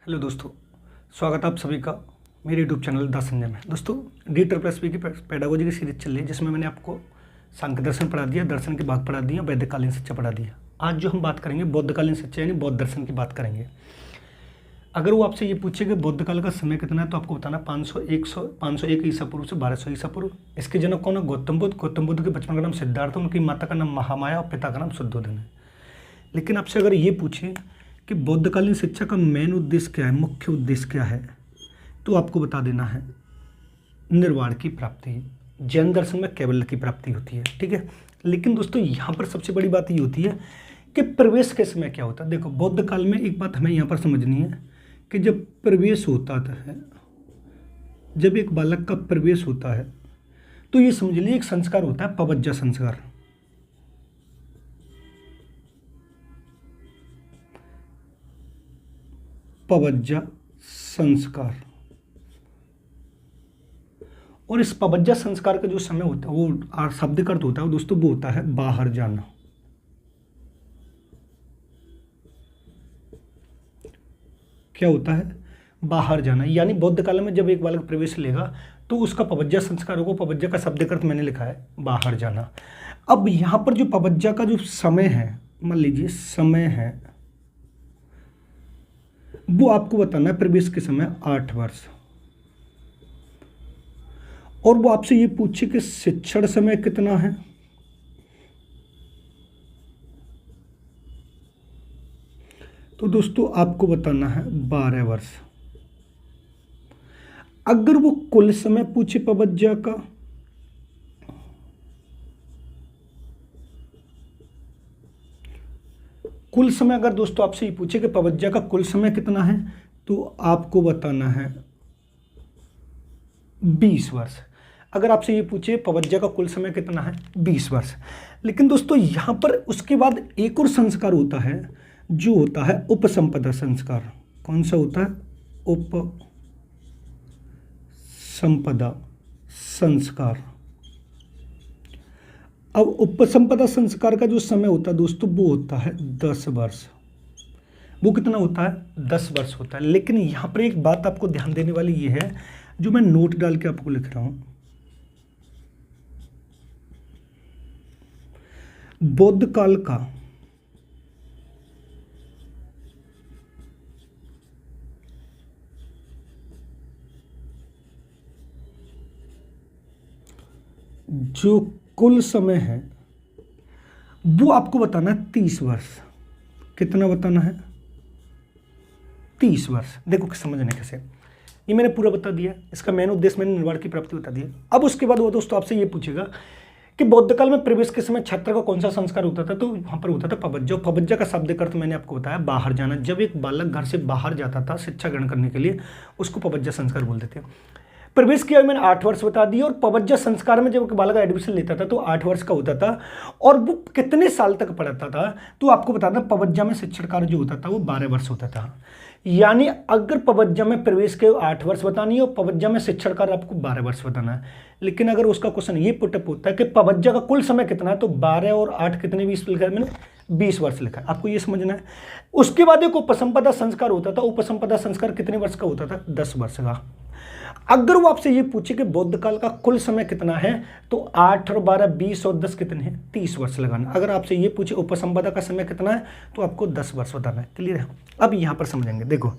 Hello दोस्तों, स्वागत है आप सभी का मेरे यूट्यूब चैनल द संजय में। दोस्तों, डी++ की पेडागोजी की सीरीज चल रही है जिसमें मैंने आपको सांख्य दर्शन पढ़ा दिया, दर्शन के भाग पढ़ा दिया, वैदिककालीन शिक्षा पढ़ा दिया। आज जो हम बात करेंगे बौद्धकालीन शिक्षा यानी बौद्ध दर्शन की बात करेंगे। अगर वो आपसे ये पूछे कि बौद्ध काल का समय कितना है तो आपको बताना 501 ईसा पूर्व से 1200 ईसा पूर्व। इसके जनक कौन है? गौतम बुद्ध। गौतम बुद्ध के बचपन का नाम सिद्धार्थ, उनकी माता का नाम महामाया और पिता का नाम शुद्धोधन है। लेकिन आपसे अगर ये पूछे कि बौद्धकालीन शिक्षा का मेन उद्देश्य क्या है, मुख्य उद्देश्य क्या है, तो आपको बता देना है निर्वाण की प्राप्ति। जैन दर्शन में कैवल्य की प्राप्ति होती है, ठीक है। लेकिन दोस्तों यहाँ पर सबसे बड़ी बात ये होती है कि प्रवेश के समय क्या होता है। देखो, बौद्ध काल में एक बात हमें यहाँ पर समझनी है कि जब प्रवेश होता है, जब एक बालक का प्रवेश होता है तो ये समझ लीजिए एक संस्कार होता है, पवज्जा संस्कार। पवज्जा संस्कार। और इस पवज्जा संस्कार का जो समय होता है वो शाब्दिक अर्थ होता है वो दोस्तों वो होता है बाहर जाना। क्या होता है? बाहर जाना। यानी बौद्ध काल में जब एक बालक प्रवेश लेगा तो उसका पवज्जा संस्कार होगा। पवज्जा का शाब्दिक अर्थ मैंने लिखा है बाहर जाना। अब यहां पर जो पवज्जा का जो समय है, मान लीजिए समय है, वो आपको बताना है प्रवेश के समय 8 वर्ष। और वो आपसे ये पूछे कि शिक्षण समय कितना है, तो दोस्तों आपको बताना है 12 वर्ष। अगर वो कुल समय पूछे पवज्जा का, कुल समय अगर दोस्तों आपसे ये पूछे कि पवज्जा का कुल समय कितना है, तो आपको बताना है 20 वर्ष। अगर आपसे ये पूछे पवज्जा का कुल समय कितना है, 20 वर्ष। लेकिन दोस्तों यहाँ पर उसके बाद एक और संस्कार होता है जो होता है उपसंपदा संस्कार। कौन सा होता है? उपसंपदा संस्कार। अब उपसंपदा संस्कार का जो समय होता है दोस्तों वो होता है 10 वर्ष। वो कितना होता है? 10 वर्ष होता है। लेकिन यहाँ पर एक बात आपको ध्यान देने वाली ये है, जो मैं नोट डाल के आपको लिख रहा हूं, बौद्ध काल का जो कुल समय है वो आपको बताना है 30 वर्ष। कितना बताना है? 30 वर्ष। देखो समझने कैसे, ये मैंने पूरा बता दिया। इसका मेन उद्देश्य मैंने निर्वाण की प्राप्ति बता दिया। अब उसके बाद वो दोस्तों आपसे ये पूछेगा कि बौद्ध काल में प्रवेश के समय छात्र का कौन सा संस्कार होता था, तो वहां पर होता था पवज्जा। पवज्जा का शाब्दिक अर्थ मैंने आपको बताया बाहर जाना। जब एक बालक घर से बाहर जाता था शिक्षा ग्रहण करने के लिए, उसको पवज्जा संस्कार बोलते थे। प्रवेश किया मैंने 8 वर्ष बता दिया। और पवज्जा संस्कार में जब बालक एडमिशन लेता था तो 8 वर्ष का होता था। और वो कितने साल तक पढ़ता था, तो आपको बताना पवज्जा में शिक्षण कार्य जो होता था वो 12 वर्ष होता था। यानी अगर पवज्जा में प्रवेश के 8 वर्ष बतानी है और पवज्जा में शिक्षण कार्य आपको 12 वर्ष बताना है। लेकिन अगर उसका क्वेश्चन ये पुटअप होता है कि पवज्जा का कुल समय कितना है, तो 12 और 8 कितने, 20 लिखा है मैंने, 20 वर्ष लिखा है। आपको ये समझना है। उसके बाद एक उपसंपदा संस्कार होता था। उपसंपदा संस्कार कितने वर्ष का होता था? 10 वर्ष का। अगर वो आपसे ये पूछे कि बौद्ध काल का कुल समय कितना है, तो 8 और 12 20 और 10 कितने हैं? 30 वर्ष लगाना। अगर आपसे ये पूछे उपसंपदा का समय कितना है, तो आपको 10 वर्ष बताना है। क्लियर है? अब यहां पर समझेंगे। देखो,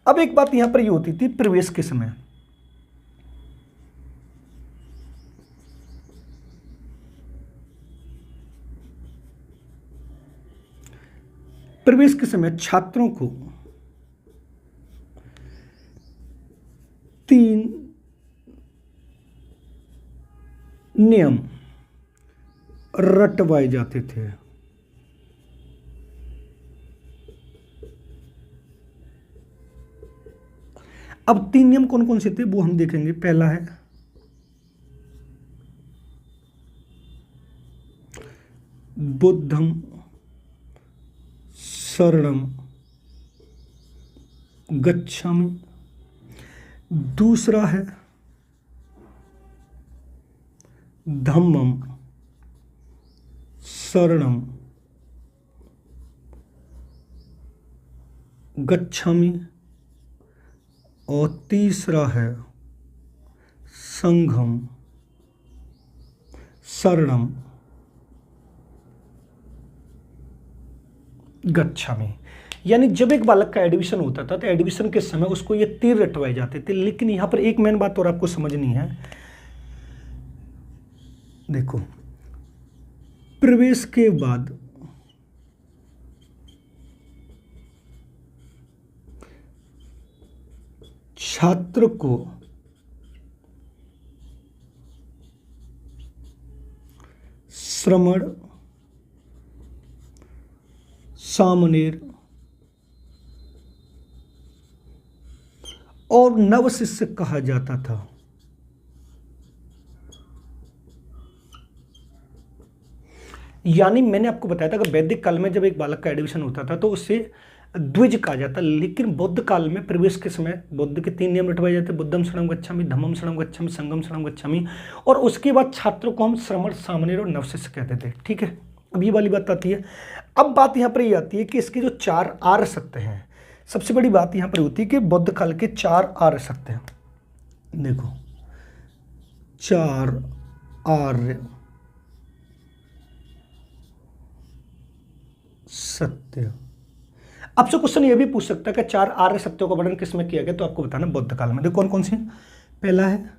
अब एक बात यहां पर ये होती थी प्रवेश के समय। प्रवेश के समय छात्रों को 3 नियम रटवाए जाते थे। अब 3 नियम कौन कौन से थे वो हम देखेंगे। पहला है बुद्धं शरणं गच्छामि। दूसरा है धम्मं शरणं गच्छामि। और तीसरा है संघम शरणम गच्छामि। यानी जब एक बालक का एडमिशन होता था तो एडमिशन के समय उसको ये तीर रटवाए जाते थे। लेकिन यहां पर एक मेन बात और आपको समझनी है। देखो, प्रवेश के बाद छात्र को श्रमण, सामनेर और नव शिष्य कहा जाता था। यानी मैंने आपको बताया था कि वैदिक काल में जब एक बालक का एडमिशन होता था तो उसे द्विज कहा जाता। लेकिन बौद्ध काल में प्रवेश के समय बुद्ध के 3 नियम रटवाए जाते, बुद्धम शरणं गच्छामि, धम्मम शरणं गच्छामि, संघम शरणं गच्छामि। और उसके बाद छात्रों को हम श्रमण, सामनेर और नवशिष्य कहते थे। ठीक है, अब ये वाली बात आती है। अब बात यहाँ पर ये आती है कि इसके जो 4 आर्य सत्य हैं, सबसे बड़ी बात यहाँ पर होती है कि बौद्ध काल के 4 आर्य सत्य हैं। देखो, 4 आर्य सत्य। आपसे क्वेश्चन ये भी पूछ सकता है कि 4 आर्य सत्यों का वर्णन किसमें किया गया, तो आपको बताना बौद्ध काल में। देखो कौन कौन से। पहला है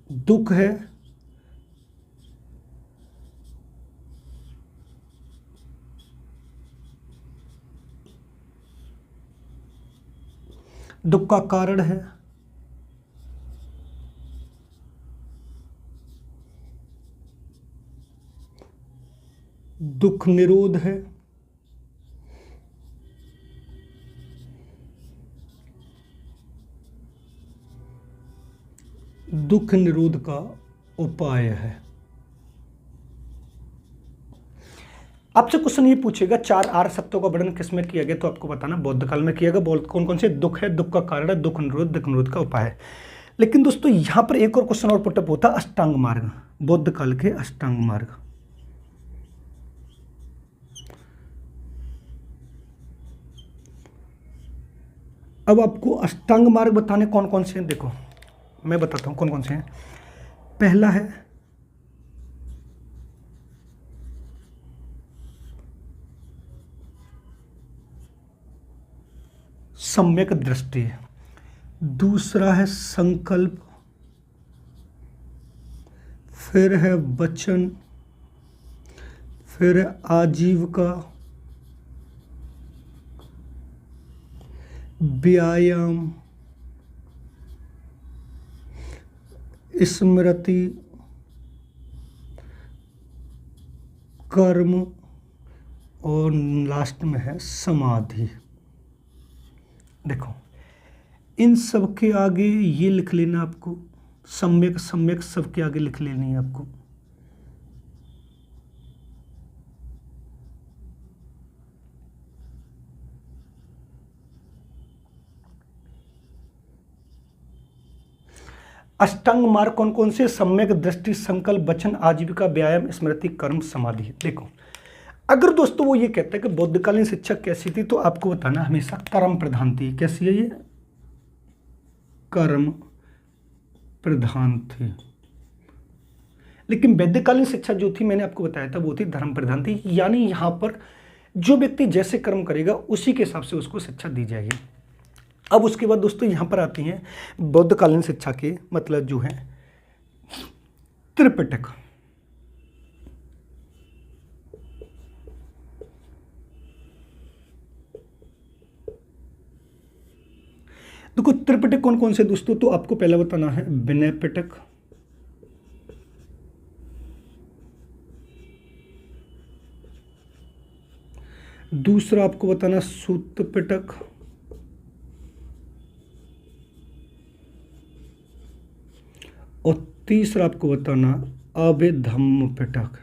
दुख है, दुख का कारण है, दुख निरोध है, दुख निरोध का उपाय है। आपसे क्वेश्चन ये पूछेगा 4 आर्य सत्यों का वर्णन किसमें किया गया, तो आपको बताना बौद्ध काल में किया गया। कौन कौन से। दुख है, दुख का कारण है, दुख निरोध का उपाय है। लेकिन दोस्तों यहां पर एक और क्वेश्चन और पुटअप होता है, अष्टांग मार्ग, बौद्ध काल के अष्टांग मार्ग। अब आपको अष्टांग मार्ग बताने कौन कौन से हैं। देखो मैं बताता हूं कौन कौन से हैं। पहला है सम्यक दृष्टि, दूसरा है संकल्प, फिर है वचन, फिर है आजीविका, व्यायाम, स्मृति, कर्म और लास्ट में है समाधि। देखो इन सब के आगे ये लिख लेना आपको, सम्यक सम्यक सबके आगे लिख लेनी है आपको। अष्टांग मार्ग कौन कौन से। सम्यक दृष्टि, संकल्प, वचन, आजीविका, व्यायाम, स्मृति, कर्म, समाधि। देखो अगर दोस्तों वो ये कहता है कि बौद्धकालीन शिक्षा कैसी थी, तो आपको बताना हमेशा कर्म प्रधान थी। कैसी है ये, कर्म प्रधान थी। लेकिन वैदिककालीन शिक्षा जो थी मैंने आपको बताया था वो थी धर्म प्रधान थी। यानी यहां पर जो व्यक्ति जैसे कर्म करेगा उसी के हिसाब से उसको शिक्षा दी जाएगी। अब उसके बाद दोस्तों यहां पर आती हैं बौद्धकालीन शिक्षा के मतलब जो है त्रिपिटक। देखो त्रिपिटक कौन कौन से दोस्तों, तो आपको पहला बताना है विनय पिटक, दूसरा आपको बताना सूत पिटक, और तीसरा आपको बताना अभिधम्म पिटक।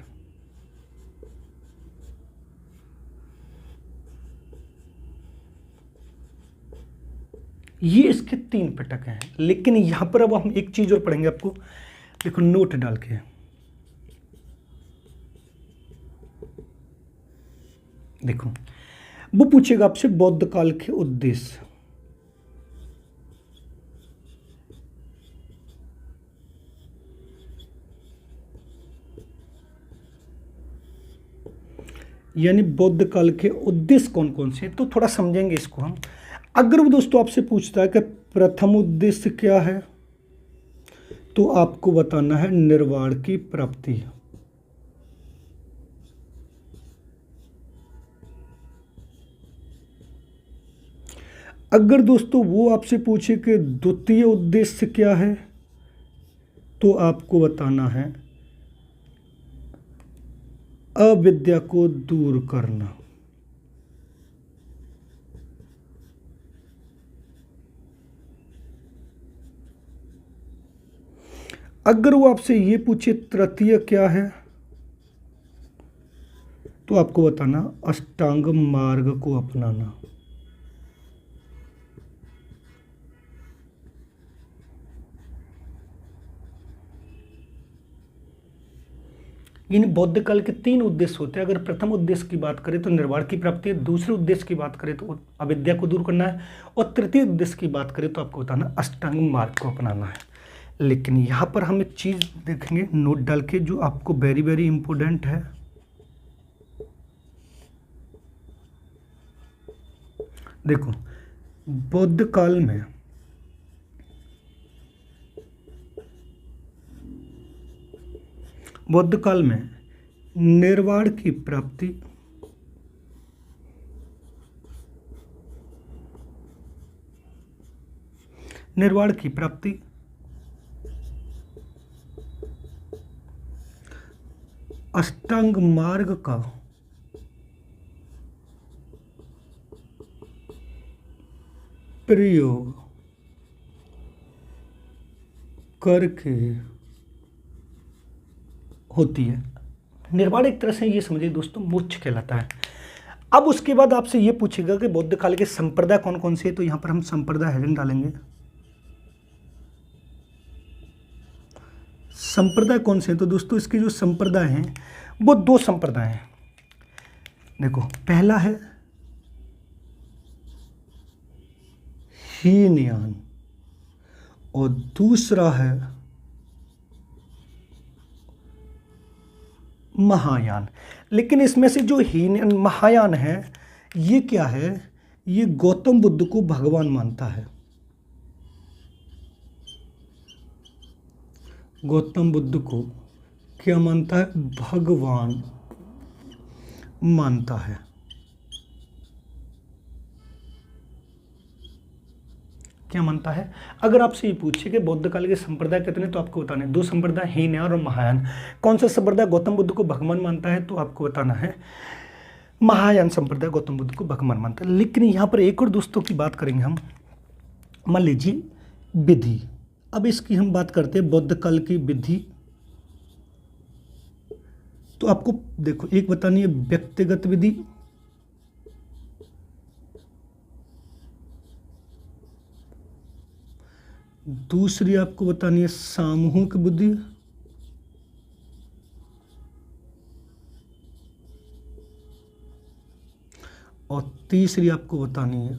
ये इसके 3 पिटक हैं। लेकिन यहां पर अब हम एक चीज और पढ़ेंगे आपको, देखो नोट डाल के। देखो वो पूछेगा आपसे बौद्ध काल के उद्देश्य। यानी बौद्ध काल के उद्देश्य कौन कौन से हैं, तो थोड़ा समझेंगे इसको हम। अगर वो दोस्तों आपसे पूछता है कि प्रथम उद्देश्य क्या है, तो आपको बताना है निर्वाण की प्राप्ति। अगर दोस्तों वो आपसे पूछे कि द्वितीय उद्देश्य क्या है, तो आपको बताना है अविद्या को दूर करना। अगर वो आपसे ये पूछे तृतीय क्या है, तो आपको बताना अष्टांग मार्ग को अपनाना। इन बौद्ध काल के 3 उद्देश्य होते हैं। अगर प्रथम उद्देश्य की बात करें तो निर्वाण की प्राप्ति है, दूसरे उद्देश्य की बात करें तो अविद्या को दूर करना है, और तृतीय उद्देश्य की बात करें तो आपको बताना अष्टांग मार्ग को अपनाना है। लेकिन यहाँ पर हम एक चीज़ देखेंगे नोट डाल के, जो आपको वेरी वेरी इंपॉर्टेंट है। देखो, बौद्ध काल में निर्वाण की प्राप्ति अष्टांग मार्ग का प्रयोग करके होती है। निर्वाण एक तरह से ये समझिए दोस्तों मोक्ष कहलाता है। अब उसके बाद आपसे ये पूछेगा कि बौद्ध काल के संप्रदाय कौन कौन से हैं, तो यहां पर हम संप्रदाय हेडिंग डालेंगे। संप्रदाय कौन से हैं, तो दोस्तों इसके जो संप्रदाय हैं वो 2 संप्रदाय हैं। देखो, पहला है हीनयान और दूसरा है महायान। लेकिन इसमें से जो हीनयान महायान है, ये क्या है, ये गौतम बुद्ध को भगवान मानता है। गौतम बुद्ध को क्या मानता है, भगवान मानता है। क्या मानता है? अगर आपसे ये पूछे कि बौद्ध काल के संप्रदाय कितने, तो आपको बताना है 2 संप्रदाय, हीनयान और महायान। कौन सा संप्रदाय गौतम बुद्ध को भगवान मानता है, तो आपको बताना है महायान संप्रदाय गौतम बुद्ध को भगवान मानता है। लेकिन यहाँ पर एक और दोस्तों की बात करेंगे हम। मान लीजिए विधि, अब इसकी हम बात करते हैं बौद्ध काल की विधि। तो आपको देखो, एक बतानी है व्यक्तिगत विधि, दूसरी आपको बतानी है सामूहिक बुद्धि, और तीसरी आपको बतानी है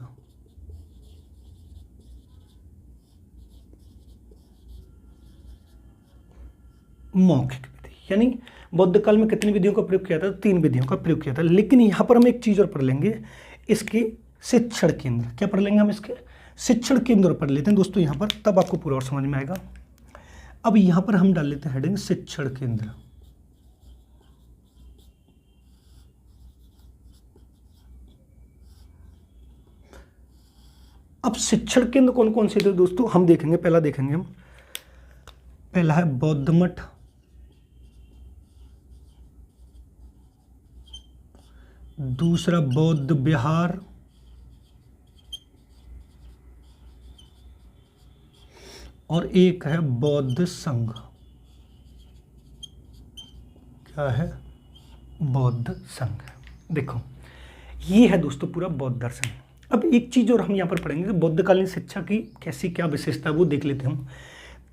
मौखिक विधि। यानी बौद्ध काल में कितनी विधियों का प्रयोग किया था, 3 विधियों का प्रयोग किया था। लेकिन यहां पर हम एक चीज और पढ़ लेंगे, इसके शिक्षण केंद्र। क्या पढ़ लेंगे हम? इसके शिक्षण केंद्र पढ़ लेते हैं दोस्तों यहाँ पर, तब आपको पूरा और समझ में आएगा। अब यहाँ पर हम डाल लेते हैं हेडिंग शिक्षण केंद्र। अब शिक्षण केंद्र कौन कौन से थे दोस्तों, हम देखेंगे। पहला देखेंगे हम, पहला है बौद्ध मठ, दूसरा बौद्ध विहार, और एक है बौद्ध संघ। क्या है? बौद्ध संघ। देखो, ये है दोस्तों पूरा बौद्ध दर्शन। अब एक चीज़ और हम यहाँ पर पढ़ेंगे कि बौद्धकालीन शिक्षा की कैसी क्या विशेषता है, वो देख लेते हैं हम।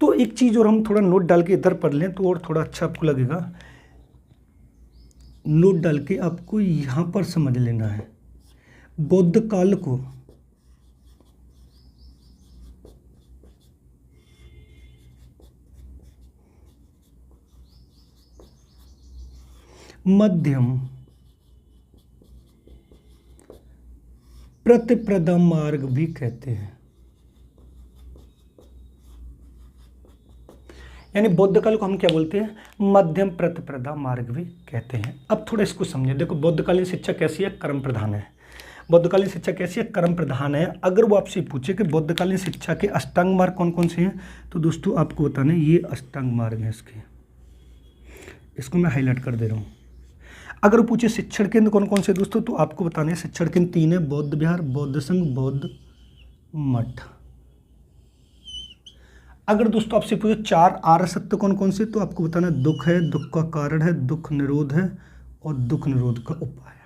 तो एक चीज़ और हम थोड़ा नोट डाल के इधर पढ़ लें तो और थोड़ा अच्छा आपको लगेगा। नोट डाल के आपको यहाँ पर समझ लेना है। बौद्ध काल को मध्यम प्रतिप्रदा मार्ग भी कहते हैं। यानी बौद्ध काल को हम क्या बोलते हैं? मध्यम प्रतिप्रदा मार्ग भी कहते हैं। अब थोड़ा इसको समझे। देखो, बौद्धकालीन शिक्षा कैसी है? कर्म प्रधान है। बौद्धकालीन शिक्षा कैसी है? कर्म प्रधान है। अगर वो आपसे पूछे कि बौद्धकालीन शिक्षा के अष्टांग मार्ग कौन कौन से हैं, तो दोस्तों आपको बताना है ये अष्टांग मार्ग है इसके, इसको मैं हाईलाइट कर दे रहा हूँ। अगर वो पूछे शिक्षण केंद्र कौन कौन से दोस्तों, तो आपको बताना है शिक्षण केंद्र 3 है, बौद्ध विहार, बौद्ध संघ, बौद्ध मठ। अगर दोस्तों आपसे पूछे 4 आर्य सत्य कौन कौन से, तो आपको बताना दुख है, दुख का कारण है, दुख निरोध है और दुख निरोध का उपाय है।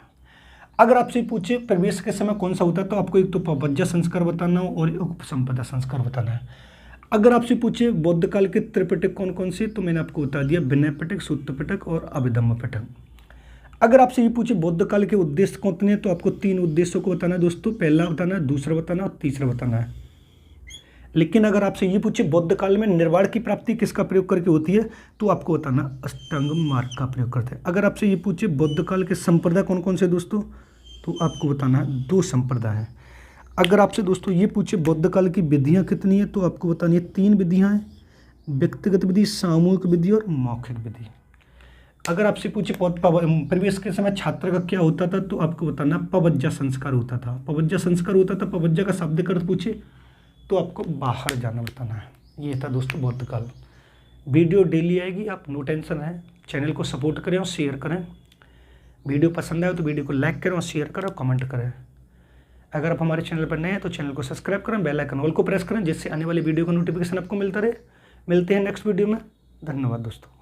अगर आपसे पूछे प्रवेश के समय कौन सा होता है, तो आपको एक तो पवज्जा संस्कार बताना और एक उपसंपदा संस्कार बताना है। अगर आपसे पूछे बौद्ध काल के त्रिपिटक कौन कौन से, तो मैंने आपको बता दिया विनय पिटक, सूत्र पिटक और अभिधम्म पिटक। अगर आपसे ये पूछे बौद्ध काल के उद्देश्य कौन हैं, तो आपको 3 उद्देश्यों को बताना है दोस्तों। पहला बताना है, दूसरा बताना और तीसरा बताना है। लेकिन अगर आपसे ये पूछे बौद्ध काल में निर्वाण की प्राप्ति किसका प्रयोग करके होती है, तो आपको बताना अष्टांग मार्ग का प्रयोग करते हैं। अगर आपसे ये पूछे बौद्ध काल के संप्रदाय कौन कौन से दोस्तों, तो आपको बताना है 2 संप्रदाय हैं। अगर आपसे दोस्तों ये पूछे बौद्ध काल की विधियाँ कितनी है, तो आपको बतानी है 3 विधियाँ हैं, व्यक्तिगत विधि, सामूहिक विधि और मौखिक विधि। अगर आपसे पूछे प्रवेश के समय छात्र का क्या होता था, तो आपको बताना पवज्जा संस्कार होता था। पवज्जा संस्कार होता था। पवज्जा का शाब्दिक अर्थ पूछे तो आपको बाहर जाना बताना है। ये था दोस्तों बौद्ध काल। वीडियो डेली आएगी, आप नो टेंशन है। चैनल को सपोर्ट करें और शेयर करें। वीडियो पसंद आए तो वीडियो को लाइक करें और शेयर करें और कमेंट करें। अगर आप हमारे चैनल पर नए हैं तो चैनल को सब्सक्राइब करें, बेल आइकन ऑल को प्रेस करें, जिससे आने वाली वीडियो का नोटिफिकेशन आपको मिलता रहे। मिलते हैं नेक्स्ट वीडियो में। धन्यवाद दोस्तों।